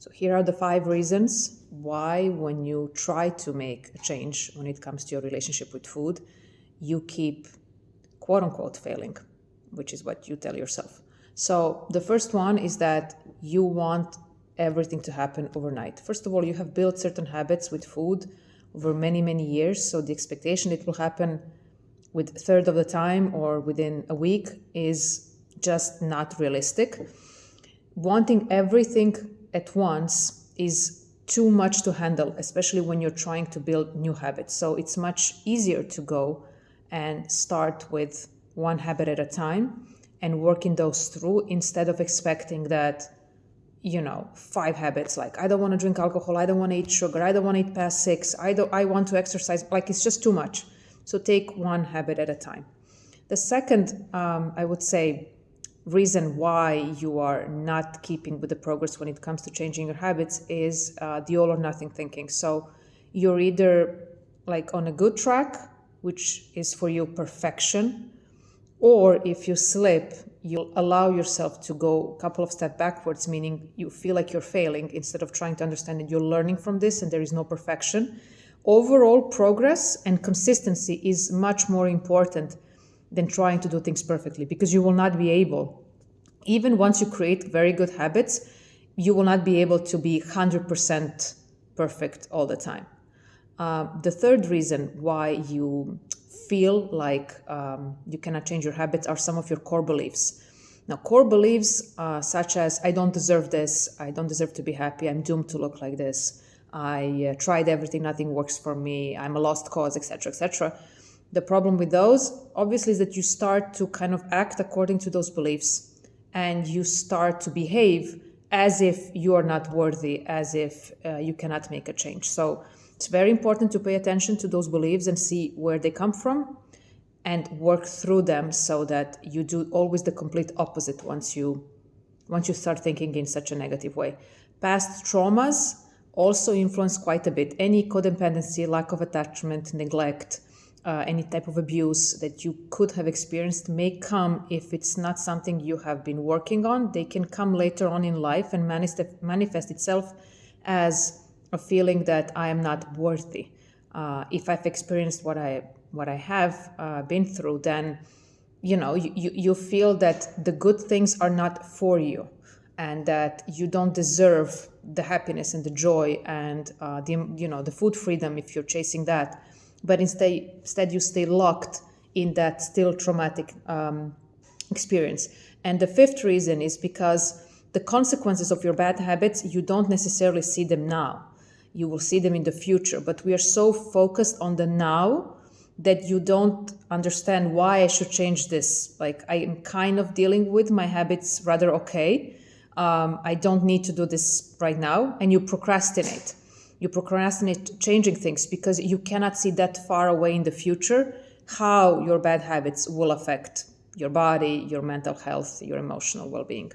So here are the 5 reasons why when you try to make a change when it comes to your relationship with food, you keep quote unquote failing, which is what you tell yourself. So the first one is that you want everything to happen overnight. First of all, you have built certain habits with food over many, many years. So the expectation it will happen with a third of the time or within a week is just not realistic. Wanting everything at once is too much to handle, especially when you're trying to build new habits. So it's much easier to go and start with one habit at a time and working those through instead of expecting that, 5 habits, like I don't want to drink alcohol, I don't want to eat sugar, I don't want to eat past 6, I want to exercise, like it's just too much. So take one habit at a time. The second, I would say, reason why you are not keeping with the progress when it comes to changing your habits is the all or nothing thinking. So you're either like on a good track, which is for you perfection, or if you slip, you'll allow yourself to go a couple of steps backwards, meaning you feel like you're failing instead of trying to understand that you're learning from this and there is no perfection. Overall progress and consistency is much more important than trying to do things perfectly, because you will not be able, even once you create very good habits, you will not be able to be 100% perfect all the time. The third reason why you feel like you cannot change your habits are some of your core beliefs. Now, core beliefs such as I don't deserve this, I don't deserve to be happy, I'm doomed to look like this, I tried everything, nothing works for me, I'm a lost cause, etc., etc. The problem with those, obviously, is that you start to kind of act according to those beliefs and you start to behave as if you are not worthy, as if you cannot make a change. So it's very important to pay attention to those beliefs and see where they come from and work through them so that you do always the complete opposite once you start thinking in such a negative way. Past traumas also influence quite a bit. Any codependency, lack of attachment, neglect, any type of abuse that you could have experienced may come, if it's not something you have been working on, they can come later on in life and manifest itself as a feeling that I am not worthy. If I've experienced what I have been through, then you feel that the good things are not for you and that you don't deserve the happiness and the joy and the food freedom if you're chasing that. But instead you stay locked in that still traumatic experience. And the fifth reason is because the consequences of your bad habits, you don't necessarily see them now. You will see them in the future. But we are so focused on the now that you don't understand why I should change this. Like, I am kind of dealing with my habits rather okay. I don't need to do this right now. And you procrastinate. You procrastinate changing things because you cannot see that far away in the future how your bad habits will affect your body, your mental health, your emotional well-being.